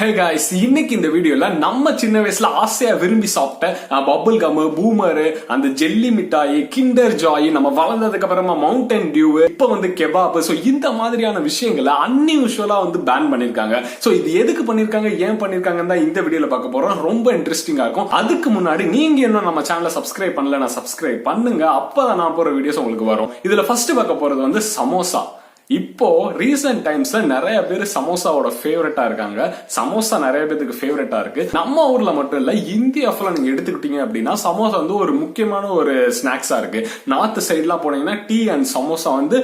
Hey guys, இன்னைக்கு இந்த வீடியோல நம்ம சின்ன வயசுல ஆசையா விரும்பி சாப்பிட்ட பபிள் கம், பூமர், அந்த ஜெல்லி மிட்டாய், கிண்டர் ஜாய், நம்ம வளர்ந்ததுக்கு அப்புறமா மவுண்டன் டியூ, இப்ப வந்து கெபாப், சோ இந்த மாதிரியான விஷயங்களை அன்யூஷுவலா வந்து பேன் பண்ணிருக்காங்க. சோ இது எதுக்கு பண்ணிருக்காங்க, ஏன் பண்ணிருக்காங்கன்னு தான் இந்த வீடியோல பார்க்க போறோம். ரொம்ப இன்ட்ரெஸ்டிங்கா இருக்கும். அதுக்கு முன்னாடி நீங்க இன்னும் நம்ம சேனலை சப்ஸ்கிரைப் பண்ணல, சப்ஸ்கிரைப் பண்ணுங்க. அப்பதான் நான் போற வீடியோஸ் உங்களுக்கு வரும். இதுல ஃபர்ஸ்ட் பார்க்க போறது வந்து சமோசா. இப்போ ரீசன்ட் டைம்ஸ்ல நிறைய பேர் சமோசாவோட ஃபேவரட்டா இருக்காங்க. சமோசா நிறைய பேருக்கு ஃபேவரட்டா இருக்கு. நம்ம ஊர்ல மட்டும் இல்ல, இந்தியா ஃபுல்லா நீங்க எடுத்துக்கிட்டீங்க அப்படின்னா சமோசா வந்து ஒரு முக்கியமான ஒரு ஸ்நாக்ஸா இருக்கு. நார்த் சைட்லாம் போனீங்கன்னா டீ அண்ட் சமோசா வந்து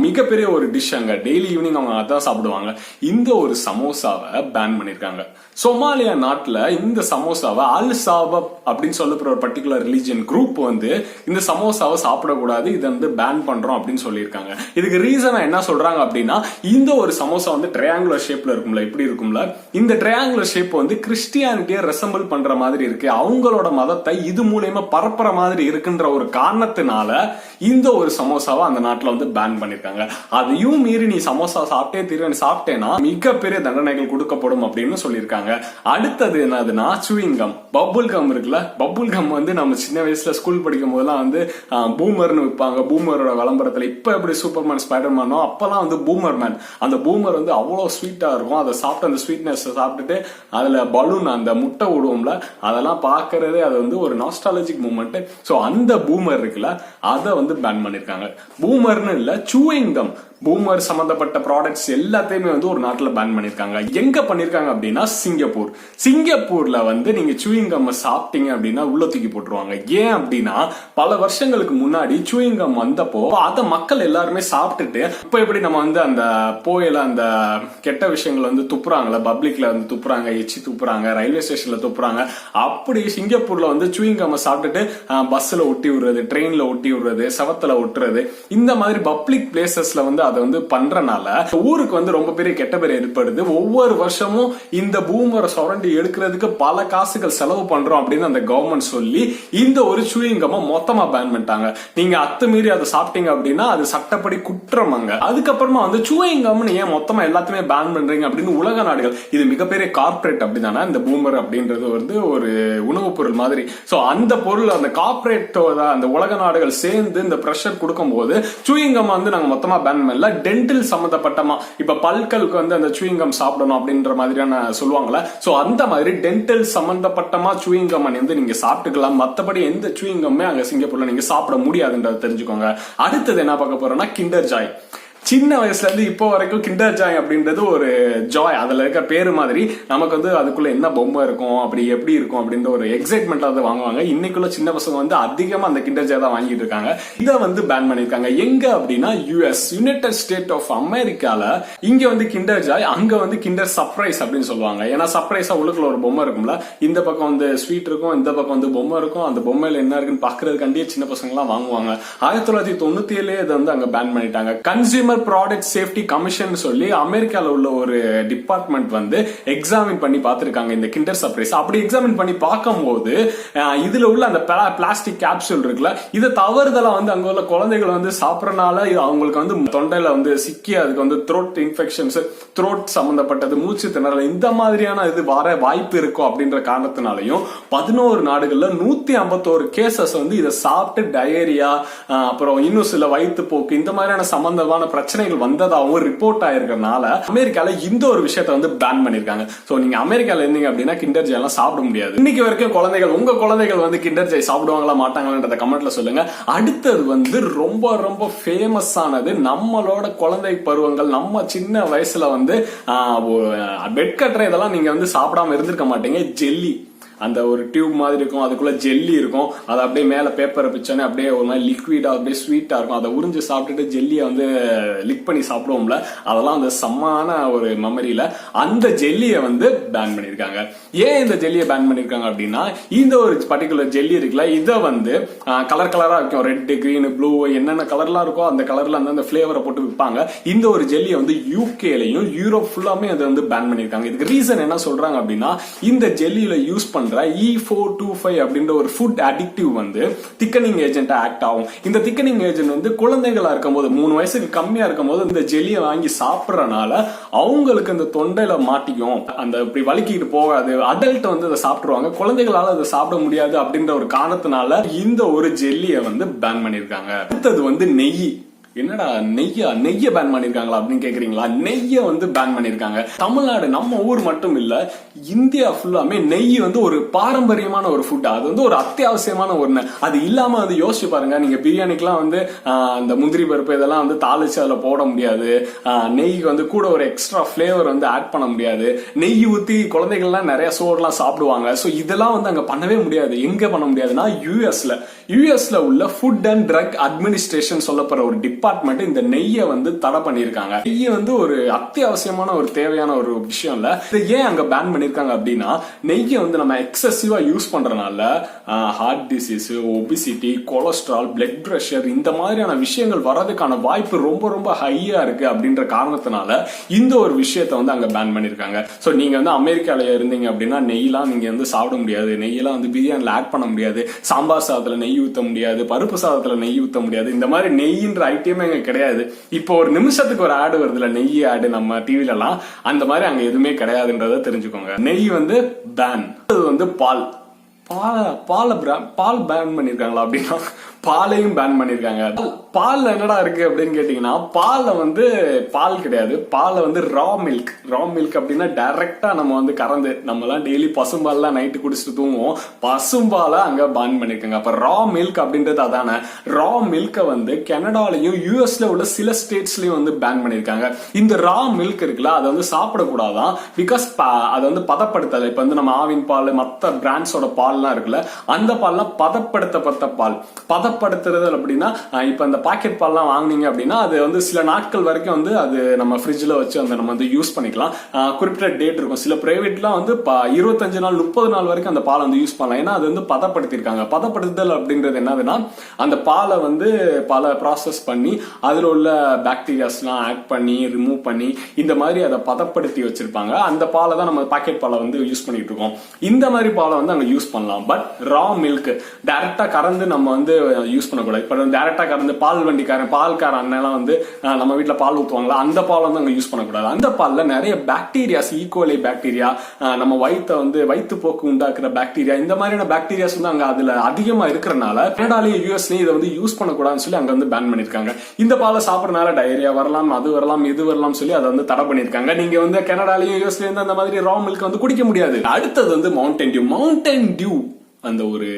மிகப்பெரிய ஒரு டிஷ். அங்க டெய்லி ஈவினிங் அவங்க அதான் சாப்பிடுவாங்க. இந்த ஒரு சமோசாவை பேன் பண்ணிருக்காங்க. சொமாலியா நாட்டுல இந்த சமோசாவை அல் சாபப் அப்படின்னு சொல்லப்படுற ஒரு பர்டிகுலர் ரிலிஜியன் குரூப் வந்து இந்த சமோசாவை சாப்பிடக்கூடாது, இதை வந்து பேன் பண்றோம் அப்படின்னு சொல்லியிருக்காங்க. இதுக்கு ரீசனா என்ன சொல்றாங்க அப்படின்னா, இந்த ஒரு சமோசா வந்து ட்ரையாங்குலர் ஷேப்ல இருக்கும்ல, இப்படி இருக்கும்ல, இந்த ட்ரையாங்குலர் ஷேப் வந்து கிறிஸ்டியானிட்டியை ரெசம்பிள் பண்ற மாதிரி இருக்கு, அவங்களோட மதத்தை இது மூலமா பரப்புற மாதிரி இருக்குன்ற ஒரு காரணத்தினால இந்த ஒரு சமோசாவை அந்த நாட்டுல வந்து பேன் பண்ணிருக்காங்க. அதையும் மீறி நீ சமோசா சாப்பிட்டே தீர்வு சாப்பிட்டேன்னா மிகப்பெரிய தண்டனைகள் கொடுக்கப்படும் அப்படின்னு சொல்லியிருக்காங்க. அடுத்தது என்னதுன்னா சூயிங் கம், பபுள் கம் இருக்குல்ல. பபுள் கம் வந்து நம்ம சின்ன வயசுல ஸ்கூல் படிக்கும் போதெல்லாம் வந்து பூமர்னு விற்பாங்க. பூமரோட விளம்பரத்துல இப்ப எப்படி சூப்பர்மேன், ஸ்பைடர்மேனோ அப்பெல்லாம் வந்து பூமர் மேன். அந்த பூமர் வந்து அவ்வளவு ஸ்வீட்டா இருக்கும். அதை சாப்பிட்டு அந்த ஸ்வீட்னஸ் சாப்பிட்டுட்டு அதுல பலூன் அந்த முட்டை விடுவோம்ல, அதெல்லாம் பாக்குறதே அது வந்து ஒரு நாஸ்டாலஜிக் மூமெண்ட். சோ அந்த பூமர் இருக்குல்ல, அதை வந்து பேன் பண்ணிருக்காங்க. பூமர்னு இல்ல, சூயிங் கம், பூமர் சம்பந்தப்பட்ட ப்ராடக்ட்ஸ் எல்லாத்தையுமே வந்து ஒரு நாட்டுல பேன் பண்ணிருக்காங்க. எங்க பண்ணிருக்காங்க அப்படின்னா சிங்கப்பூர். சிங்கப்பூர்ல வந்து நீங்க சூயிங் கம் சாப்பிட்டீங்க அப்படின்னா உள்ள தூக்கி போட்டுருவாங்க. ஏன் அப்படின்னா பல வருஷங்களுக்கு முன்னாடி சூயிங் கம் வந்தப்போ அத மக்கள் எல்லாருமே சாப்பிட்டுட்டு, இப்ப எப்படி நம்ம வந்து அந்த போயில அந்த கெட்ட விஷயங்கள் வந்து துப்புறாங்கல்ல, பப்ளிக்ல வந்து துப்புறாங்க, எச்சி துப்புறாங்க, ரயில்வே ஸ்டேஷன்ல துப்புறாங்க, அப்படி சிங்கப்பூர்ல வந்து சூயிங் கம் சாப்பிட்டுட்டு பஸ்ல ஒட்டி விடுறது, ட்ரெயின்ல ஒட்டி விடுறது, செவத்துல ஒட்டுறது, இந்த மாதிரி பப்ளிக் பிளேசஸ்ல வந்து அதை வந்து பண்றனால ஊருக்கு வந்து ரொம்ப பெரிய கெட்ட பேர் ஏற்படுது. ஒவ்வொரு வருஷமும் இந்த பூமரை சுரண்டி எடுக்கிறதுக்கு பல காசுகள் செலவு பண்றோம் அப்படின்னு அந்த கவர்மெண்ட் சொல்லி இந்த ஒரு சூயிங் கம்மை மொத்தமா பேன் பண்ணிட்டாங்க. நீங்க அத்துமீறி அதை சாப்பிட்டீங்க அப்படின்னா அது சட்டப்படி குற்றமாங்க. அதுக்கப்புறமா வந்து சூயிங் கம்னு ஏன் மொத்தமா எல்லாத்தையுமே பேன் பண்றீங்க அப்படின்னு உலக நாடுகள், இது மிகப்பெரிய கார்பரேட் அப்படிதானே இந்த பூமர் அப்படின்றது வந்து ஒரு உணவு பொருள் மாதிரி. சோ அந்த பொருள் அந்த கார்பரேட்டோட அந்த உலக நாடுகள் சேர்ந்து இந்த பிரஷர் கொடுக்கும் போது சூயிங் கம் வந்து நாங்க மொத்தமா பேன் பண்ணல, டென்டல் சம்பந்தப்பட்டமா இப்ப பல்களுக்கு வந்து அந்த சூயிங் கம் சாப்பிடணும் அப்படின்ற மாதிரியான சொல்லுவாங்கல்ல, சோ அந்த மாதிரி டென்டல் சம்பந்தப்பட்டமா சூயிங் கம் வந்து நீங்க சாப்பிட்டுக்கலாம். மத்தபடி எந்த சூயிங் கம்மே அங்க சிங்கப்பூர்ல நீங்க சாப்பிட முடியாதுன்றத தெரிஞ்சுக்கோங்க. அடுத்தது என்ன பார்க்க போறோம்னா கிண்டர் ஜாய். சின்ன வயசுல இருந்து இப்போ வரைக்கும் கிண்டர் ஜாய் அப்படின்றது ஒரு ஜாய். அதுல இருக்க பேரு மாதிரி நமக்கு வந்து அதுக்குள்ள என்ன பொம்மை இருக்கும், அப்படி எப்படி இருக்கும் அப்படின்ற ஒரு எக்ஸைட்மெண்ட் அதை வாங்குவாங்க. இன்னைக்குள்ள சின்ன பசங்க வந்து அதிகமா அந்த கிண்டர் ஜாய் தான் வாங்கிட்டு இருக்காங்க. இதை வந்து பேன் பண்ணிருக்காங்க. எங்க அப்படின்னா யுஎஸ், யுனைடெட் ஸ்டேட் ஆஃப் அமெரிக்கால. இங்க வந்து கிண்டர் ஜாய், அங்க வந்து கிண்டர் சர்ப்ரைஸ் அப்படின்னு சொல்லுவாங்க. ஏன்னா சர்ப்ரைஸா உள்ளுக்குள்ள ஒரு பொம்மை இருக்கும்ல, இந்த பக்கம் வந்து ஸ்வீட் இருக்கும், இந்த பக்கம் வந்து பொம்மை இருக்கும், அந்த பொம்மையில என்ன இருக்குன்னு பாக்குறதுக்காண்டியே சின்ன பசங்க எல்லாம் வாங்குவாங்க. 1997 இதை வந்து அங்க பேன் பண்ணிட்டாங்க. கன்சியூமர் ப்ராடக்ட் சேஃப்டி கமிஷன் சொல்லி அமெரிக்கால உள்ள ஒரு டிபார்ட்மெண்ட் வந்து எக்ஸாமின் பண்ணி பார்த்திருக்காங்க இந்த கிண்டர் சர்ப்ரைஸ். அப்படி எக்ஸாமின் பண்ணி பார்க்கும்போது இதுல உள்ள அந்த பிளாஸ்டிக் கேப்சூல் இருக்குல்ல, இதை தவறுதலா வந்து அங்க உள்ள குழந்தைகள் வந்து சாப்பிடறனால அவங்களுக்கு வந்து தொண்டையில வந்து சிக்கி அதுக்கு வந்து த்ரோட் இன்ஃபெக்ஷன்ஸ், த்ரோட் சம்பந்தப்பட்டது, மூச்சு திணறல், இந்த மாதிரியான இது வர வாய்ப்பு இருக்கும் அப்படின்ற காரணத்தினாலையும் 11 நாடுகள்ல 151 கேசஸ் வந்து இதை சாப்பிட்டு டயரியா, அப்புறம் இன்னும் சில வயிற்றுப்போக்கு, இந்த மாதிரியான சம்பந்தமான பிரச்சனைகள் வந்ததாகவும் ரிப்போர்ட் ஆயிருக்கனால அமெரிக்கால இந்த ஒரு விஷயத்தை வந்து பேன் பண்ணிருக்காங்க. சோ நீங்க அமெரிக்கால இருந்தீங்க அப்படின்னா கிண்டர் ஜாய் எல்லாம் சாப்பிட முடியாது. இன்னைக்கு வரைக்கும் குழந்தைகள், உங்க குழந்தைகள் வந்து கிண்டர் ஜாய் சாப்பிடுவாங்களா மாட்டாங்களான்றத கமெண்ட்ல சொல்லுங்க. அடுத்தது வந்து ரொம்ப ரொம்ப ஃபேமஸ் ஆனது, நம்மளோட குழந்தை பருவங்கள், நம்ம சின்ன வயசுல வந்து பெட் கட்டுற இதெல்லாம் நீங்க வந்து சாப்பிடாம இருந்திருக்க மாட்டீங்க. ஜெல்லி, அந்த ஒரு டியூப் மாதிரி இருக்கும், அதுக்குள்ள ஜெல்லி இருக்கும், அது அப்படியே மேல பேப்பரை பிச்சோன்னே அப்படியே ஒரு மாதிரி லிக்விடா அப்படியே ஸ்வீட்டா இருக்கும். அதை உறிஞ்சு சாப்பிட்டுட்டு ஜெல்லியை வந்து லிக் பண்ணி சாப்பிடுவோம்ல, அதெல்லாம் அந்த சம்மான ஒரு மெமரியில அந்த ஜெல்லியை வந்து பேன் பண்ணிருக்காங்க. ஏன் இந்த ஜெல்லியை பேன் பண்ணிருக்காங்க அப்படின்னா, இந்த ஒரு பர்டிகுலர் ஜெல்லி இருக்குல்ல, இதை வந்து கலர் கலரா இருக்கும், ரெட், கிரீன், ப்ளூ, என்னென்ன கலர்லாம் இருக்கோ அந்த கலர்ல அந்த பிளேவரை போட்டு விற்பாங்க. இந்த ஒரு ஜெல்லியை வந்து யூகேலையும் யூரோப் ஃபுல்லாமே அதை வந்து பேன் பண்ணிருக்காங்க. இதுக்கு ரீசன் என்ன சொல்றாங்க அப்படின்னா, இந்த ஜெல்லியில யூஸ் பண்ண பண்ற E425 அப்படின்ற ஒரு ஃபுட் அடிக்டிவ் வந்து திக்கனிங் ஏஜென்ட் ஆக்ட் ஆகும். இந்த திக்கனிங் ஏஜென்ட் வந்து குழந்தைகளா இருக்கும் போது 3 வயசுக்கு கம்மியா இருக்கும் போது இந்த ஜெல்லியை வாங்கி சாப்பிடறனால அவங்களுக்கு இந்த தொண்டையில மாட்டிக்கும், அந்த இப்படி வலிக்கிட்டு போகாது. அடல்ட் வந்து அதை சாப்பிடுவாங்க, குழந்தைகளால அதை சாப்பிட முடியாது அப்படின்ற ஒரு காரணத்தினால இந்த ஒரு ஜெல்லியை வந்து பேன் பண்ணிருக்காங்க. அடுத்தது வந்து நெய். என்னடா நெய்ய பேன் பண்ணிருக்காங்களா அப்படின்னு கேக்குறீங்களா? நெய்ய வந்து பேன் பண்ணிருக்காங்க. தமிழ்நாடு நம்ம ஊர் மட்டும் இல்ல, இந்தியா ஃபுல்லாமே நெய் வந்து ஒரு பாரம்பரியமான ஒரு ஃபுட். அது வந்து ஒரு அத்தியாவசியமான ஒண்ணு. அது இல்லாம வந்து யோசிச்சு பாருங்க, நீங்க பிரியாணிக்கெல்லாம் வந்து அந்த முந்திரி பருப்பு இதெல்லாம் வந்து தாளிச்சு அதுல போட முடியாது. நெய்க்கு வந்து கூட ஒரு எக்ஸ்ட்ரா பிளேவர் வந்து ஆட் பண்ண முடியாது. நெய் ஊத்தி குழந்தைகள்லாம் நிறைய சோறுலாம் சாப்பிடுவாங்க. சோ இதெல்லாம் வந்து அங்க பண்ணவே முடியாது. எங்க பண்ண முடியாதுன்னா யூஎஸ்ல உள்ள ஃபுட் அண்ட் ட்ரக் அட்மினிஸ்ட்ரேஷன் சொல்லப்படுற ஒரு டிபார்ட்மெண்ட் இந்த நெய்யை வந்து தடை பண்ணிருக்காங்க. நெய்யை வந்து ஒரு அத்தியாவசியமான ஒரு தேவையான ஒரு விஷயம் இல்ல. இதை ஏன் அங்க பேன் பண்ணிருக்காங்க அப்படின்னா, நெய்யை வந்து நம்ம எக்ஸசிவா யூஸ் பண்றதுனால heart disease, obesity, cholesterol, blood pressure இந்த மாதிரியான விஷயங்கள் வர்றதுக்கான வாய்ப்பு ரொம்ப ரொம்ப ஹையா இருக்கு அப்படின்ற காரணத்தினால இந்த ஒரு விஷயத்தை வந்து அங்க பேன் பண்ணிருக்காங்க. சோ நீங்க வந்து அமெரிக்கால இருந்தீங்க அப்படின்னா நெய்லாம் நீங்க வந்து சாப்பிட முடியாது. நெய்யெல்லாம் வந்து பிரியாணில ஆட் பண்ண முடியாது. சாம்பார் சாதத்துல நெய் ஊத்த முடியாது, பருப்பு சாதத்துல நெய் ஊத்த முடியாது. இந்த மாதிரி நெய்ன்ற ஐட்டமே அங்க கிடையாது. இப்போ ஒரு நிமிஷத்துக்கு ஒரு ஆடு வருதுல, நெய் ஆடு நம்ம டிவில எல்லாம், அந்த மாதிரி அங்க எதுவுமே கிடையாதுன்றத தெரிஞ்சுக்கோங்க. நெய் வந்து பேன். அது வந்து பால் பேன் பண்ணிருக்காங்களா அப்படின்னா பாலையும் பேன் பண்ணிருக்காங்க. பால்ல என்னடா இருக்கு அப்படின்னு கேட்டீங்கன்னா, பால்ல வந்து பால் கிடையாது, பால்ல வந்து ரா மில்க் அப்படின்னா டைரக்டா நம்ம வந்து கறந்து, நம்ம எல்லாம் டெய்லி பசும்பால்லாம் நைட்டு குடிச்சிட்டு தூங்குவோம், பசும்பால அங்க பேன் பண்ணிருக்காங்க. அப்ப ரா மில்க் அப்படின்றது அதானே. ரா மில்க வந்து கனடாலையும் யூஎஸ்ல உள்ள சில ஸ்டேட்ஸ்லயும் வந்து பேன் பண்ணிருக்காங்க. இந்த ரா மில்க் இருக்குல்ல, அதை வந்து சாப்பிடக்கூடாதான். பிகாஸ் அதை வந்து பதப்படுத்தல. இப்ப வந்து நம்ம ஆவின் பால், மத்த பிராண்ட்ஸோட பால்லாம் இருக்குல்ல, அந்த பால்லாம் பதப்படுத்தப்பட்ட பால். பதப்படுத்துறது அப்படின்னா, இப்ப அந்த பாக்கெட் பால்லாம் வாங்குனீங்க அப்படின்னா அது வந்து சில நாட்கள் வரைக்கும் வந்து அது நம்ம ஃப்ரிட்ஜ்ல வச்சு அந்த நம்ம வந்து யூஸ் பண்ணிக்கலாம். குறிப்பிட்ட டேட் இருக்கும். சில பிரைவேட்லாம் வந்து 25 நாள் 30 நாள் வரைக்கும் அந்த பாலை வந்து யூஸ் பண்ணலாம். ஏன்னா அது வந்து பதப்படுத்திருக்காங்க. பதப்படுத்துதல் அப்படின்றது என்னதுன்னா, அந்த பாலை வந்து பல ப்ராசஸ் பண்ணி அதுல உள்ள பாக்டீரியாஸ் எல்லாம் ஆட் பண்ணி ரிமூவ் பண்ணி இந்த மாதிரி அதை பதப்படுத்தி வச்சிருப்பாங்க. அந்த பாலை தான் நம்ம பாக்கெட் பாலை வந்து யூஸ் பண்ணிட்டு இருக்கோம். இந்த மாதிரி பாலை வந்து அங்க யூஸ் பண்ணலாம். பட் ரா மில்க் டைரக்டா கறந்து நம்ம வந்து யூஸ் பண்ணக்கூடாது. இப்ப டைரக்டா கறந்து பால் வண்டிக்காரன், பால்கார அண்ணெல்லாம் வந்து நம்ம வீட்டுல பால் ஊத்துவாங்களா, அந்த பால் வந்து அங்க யூஸ் பண்ணக்கூடாது. அந்த பால்ல நிறைய பாக்டீரியாஸ், ஈகோலை பாக்டீரியா, நம்ம வயிற்று போக்கு உண்டாக்குற பாக்டீரியா, இந்த மாதிரியான பாக்டீரியாஸ் வந்து அங்க அதுல அதிகமா இருக்கிறனால கனடாலயும் யூஎஸ்லயும் இதை வந்து யூஸ் பண்ணக்கூடாதுன்னு சொல்லி அங்க வந்து பேன் பண்ணிருக்காங்க. இந்த பாலை சாப்பிடறதுனால டயரியா வரலாம், அது வரலாம், இது வரலாம் சொல்லி அதை வந்து தடை பண்ணிருக்காங்க. நீங்க வந்து கனடாலயும் யூஎஸ்லயும் அந்த மாதிரி ரா மில்க் வந்து குடிக்க முடியாது. அடுத்தது வந்து மவுண்டன் டியூ அந்த ஒரு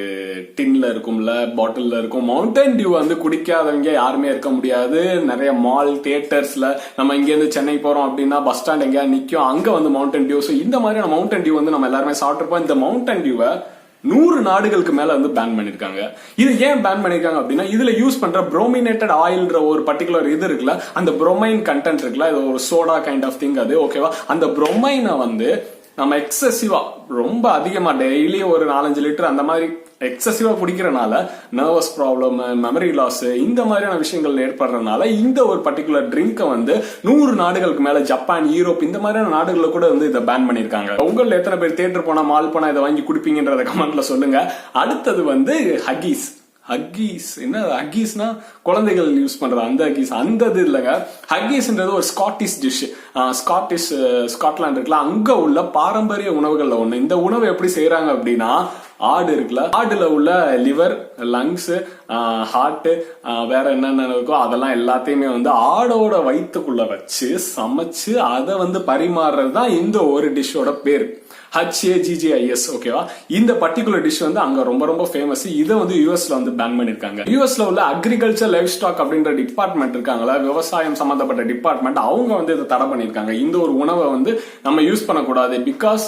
டின்ல இருக்கும்ல, பாட்டில்ல இருக்கும். மவுண்டன் டியூ வந்து குடிக்காதவங்க யாருமே இருக்க முடியாது. நிறைய மால், தியேட்டர்ஸ்ல, நம்ம இங்க இருந்து சென்னை போறோம் அப்படின்னா பஸ் ஸ்டாண்ட் எங்கேயாவது நிக்கும், அங்க வந்து மவுண்டன் டியூ. இந்த மாதிரியான மவுண்டன் டியூ வந்து நம்ம எல்லாருமே சாப்பிட்டுருப்போம். இந்த மவுண்டன் டியூவை 100 நாடுகளுக்கு மேல வந்து பேன் பண்ணிருக்காங்க. இது ஏன் பேன் பண்ணிருக்காங்க அப்படின்னா, இதுல யூஸ் பண்ற புரோமினேட்டட் ஆயில்ன்ற ஒரு பர்டிகுலர் இது இருக்குல்ல, அந்த புரோமைன் கண்டென்ட் இருக்குல்ல, இது ஒரு சோடா கைண்ட் ஆஃப் திங். அது ஓகேவா, அந்த புரோமைனை வந்து நம்ம எக்ஸசிவா ரொம்ப அதிகமா டெய்லி ஒரு 4-5 லிட்டர் அந்த மாதிரி எக்ஸசிவா குடிக்கிறனால நர்வஸ் ப்ராப்ளம், மெமரி லாஸ், இந்த மாதிரியான விஷயங்கள் ஏற்படுறதுனால இந்த ஒரு பர்டிகுலர் ட்ரிங்கை வந்து 100 நாடுகளுக்கு மேல, ஜப்பான், யூரோப் இந்த மாதிரியான நாடுகள்ல கூட வந்து இதை பேன் பண்ணிருக்காங்க. உங்கள எத்தனை பேர் தியேட்டர் போனா, மால் போனா இதை வாங்கி குடிப்பீங்கன்றத கமெண்ட்ல சொல்லுங்க. அடுத்தது வந்து ஹக்கீஸ். என்ன ஹக்கீஸ்னா குழந்தைகள் யூஸ் பண்றது அந்த ஹக்கீஸ், அந்த இது இல்லைங்க. ஹக்கீஸ்ன்றது ஒரு ஸ்காட்டிஷ் டிஷ். ஸ்காட்லாந்து இருக்குல்ல, அங்க உள்ள பாரம்பரிய உணவுகள்ல ஒண்ணு. இந்த உணவு எப்படி செய்யறாங்க அப்படின்னா, ஆடு இருக்குல்ல, ஆடுல உள்ள லிவர், லங்ஸ், ஹார்ட், வேற என்னென்ன இருக்கோ அதெல்லாம் எல்லாத்தையுமே வந்து ஆடோட வயிற்றுக்குள்ள வச்சு சமைச்சு அதை வந்து பரிமாறுறது தான் இந்த ஒரு டிஷ்ஷோட பேர். HAGGIS. ஓகேவா, இந்த பர்டிகுலர் டிஷ் வந்து அங்க ரொம்ப ரொம்ப ஃபேமஸ். இதை வந்து யூஎஸ்ல வந்து பேன் பண்ணிருக்காங்க. யூஎஸ்ல உள்ள அக்ரிகல்ச்சர் லைஃப் ஸ்டாக் அப்படின்ற டிபார்ட்மெண்ட் இருக்காங்களா, விவசாயம் சம்பந்தப்பட்ட டிபார்ட்மெண்ட், அவங்க வந்து இதை தடை பண்ணிருக்காங்க. இந்த ஒரு உணவை வந்து நம்ம யூஸ் பண்ணக்கூடாது. பிகாஸ்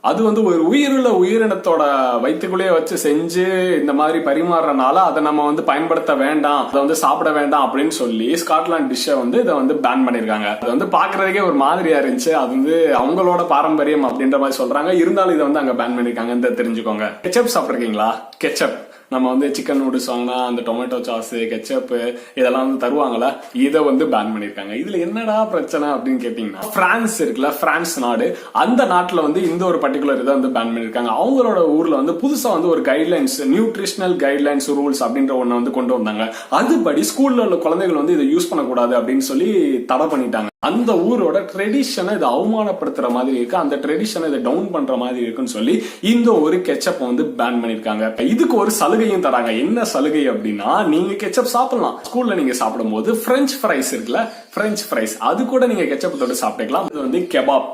அது வந்து ஒரு உயிருள்ள உயிரினத்தோட வயிற்றுக்குள்ளேயே வச்சு செஞ்சு இந்த மாதிரி பரிமாறனால அதை நம்ம வந்து பயன்படுத்த வேண்டாம், அதை வந்து சாப்பிட வேண்டாம் அப்படின்னு சொல்லி ஸ்காட்லாந்து டிஷ்ஷை வந்து இதை வந்து பேன் பண்ணிருக்காங்க. அது வந்து பாக்குறதுக்கே ஒரு மாதிரியா இருந்துச்சு. அது வந்து அவங்களோட பாரம்பரியம் அப்படின்ற மாதிரி சொல்றாங்க. இருந்தாலும் இதை வந்து அங்க பேன் பண்ணிருக்காங்க. தெரிஞ்சுக்கோங்க. கெச்சப் சாப்பிட்டுருக்கீங்களா? கெச்சப் நம்ம வந்து சிக்கன் நூடுல்ஸ் வாங்கினா அந்த டொமேட்டோ சாஸ் கெச்சப் இதெல்லாம் வந்து தருவாங்கல்ல, இதை வந்து பேன் பண்ணிருக்காங்க. இதுல என்னடா பிரச்சனை அப்படின்னு கேட்டீங்கன்னா, பிரான்ஸ் இருக்குல்ல, பிரான்ஸ் நாடு, அந்த நாட்டுல வந்து இந்த ஒரு பர்டிகுலர் இதை வந்து பேன் பண்ணிருக்காங்க. அவங்களோட ஊர்ல வந்து புதுசா வந்து ஒரு கைட்லைன்ஸ், நியூட்ரிஷனல் கைட்லைன்ஸ் ரூல்ஸ் அப்படின்ற ஒண்ணு வந்து கொண்டு வந்தாங்க. அதுபடி ஸ்கூல்ல உள்ள குழந்தைகள் வந்து இதை யூஸ் பண்ணக்கூடாது அப்படின்னு சொல்லி தடை பண்ணிட்டாங்க. அந்த ஊரோட ட்ரெடிஷனை இதை அவமானப்படுத்துற மாதிரி இருக்கு, அந்த ட்ரெடிஷனை இதை டவுன் பண்ற மாதிரி இருக்குன்னு சொல்லி இந்த ஒரு கெச்சப் வந்து பேன் பண்ணிருக்காங்க. இதுக்கு ஒரு சலுகையும் தராங்க. என்ன சலுகை அப்படின்னா, நீங்க கெச்சப் சாப்பிடலாம், ஸ்கூல்ல நீங்க சாப்பிடும் போது பிரெஞ்ச் ஃப்ரைஸ் இருக்குல்ல, பிரெஞ்ச் ஃப்ரைஸ் அது கூட நீங்க கெச்சப் தொட்டு சாப்பிட்டுக்கலாம். இது வந்து கெபாப்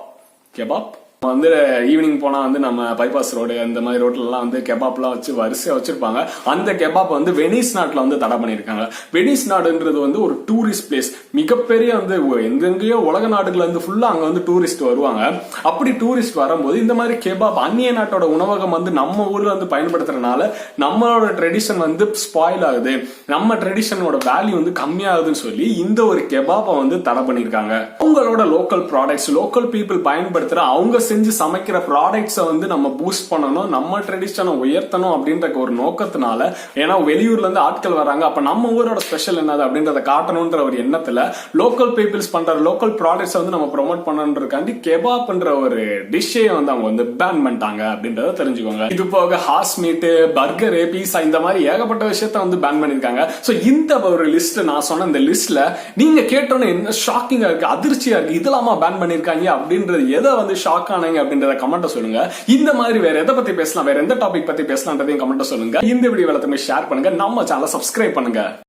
வந்து ஈவினிங் போனா வந்து நம்ம பைபாஸ் ரோடு அந்த மாதிரி ரோட்ல எல்லாம் வந்து கெபாப்லாம் வச்சு வரிசையா வச்சிருப்பாங்க. அந்த கெபாப் வந்து வெனிஸ் நாட்டுல வந்து தடை பண்ணிருக்காங்க. வெனிஸ் நாடுன்றது வந்து ஒரு டூரிஸ்ட் பிளேஸ், மிகப்பெரிய வந்து எங்கெங்கயோ உலக நாடுகள்ல இருந்து ஃபுல்லா அங்க வந்து டூரிஸ்ட் வருவாங்க. அப்படி டூரிஸ்ட் வரும்போது இந்த மாதிரி கெபாப், அந்நிய நாட்டோட உணவகம் வந்து நம்ம ஊர்ல வந்து பயன்படுத்துறதுனால நம்மளோட ட்ரெடிஷன் வந்து ஸ்பாயில் ஆகுது, நம்ம ட்ரெடிஷனோட வேல்யூ வந்து கம்மியாகுதுன்னு சொல்லி இந்த ஒரு கெபாப்பை வந்து தடை பண்ணிருக்காங்க. அவங்களோட லோக்கல் ப்ராடக்ட்ஸ், லோக்கல் பீப்புள் பயன்படுத்துற அவங்க செஞ்சு சமைக்கிற ப்ராடக்ட்ஸை வந்து நம்ம பூஸ்ட் பண்ணணும், நம்ம ட்ரெடிஷனை உயர்த்தணும் அப்படின்ற ஒரு நோக்கத்தினால, ஏன்னா வெளியூர்ல இருந்து ஆட்கள் வராங்க, அப்ப நம்ம ஊரோட ஸ்பெஷல் என்னது அப்படின்றத காட்டணும்ன்ற ஒரு எண்ணத்துல லோக்கல் பீப்புள்ஸ் பண்ற லோக்கல் ப்ராடக்ட்ஸ் வந்து நம்ம ப்ரொமோட் பண்ணணுன்றதுக்காண்டி கெபாப்ன்ற ஒரு டிஷ்ஷே வந்து அவங்க வந்து பேன் பண்ணிட்டாங்க அப்படின்றத தெரிஞ்சுக்கோங்க. இது போக ஹார்ஸ் மீட், பர்கர், பீஸா இந்த மாதிரி ஏகப்பட்ட விஷயத்த வந்து பேன் பண்ணிருக்காங்க. சோ இந்த ஒரு லிஸ்ட், நான் சொன்ன இந்த லிஸ்ட்ல நீங்க கேட்டோன்னு என்ன ஷாக்கிங்கா இருக்கு, அதிர்ச்சியா இருக்கு, இதெல்லாமா பேன் பண்ணிருக்காங்க அப்படின்றது எதை வந்து ஷாக் ஆனீங்க அப்படின்றத கமெண்ட சொல்லுங்க. இந்த மாதிரி வேற எதை பத்தி பேசலாம், வேற எந்த டாபிக் பத்தி பேசலாம்ன்றதையும் கமெண்ட சொல்லுங்க. இந்த வீடியோ எல்லாத்தையுமே ஷேர் பண்ணுங்க, நம்ம சேனலை சப்ஸ்கிரைப் பண்ணுங்க.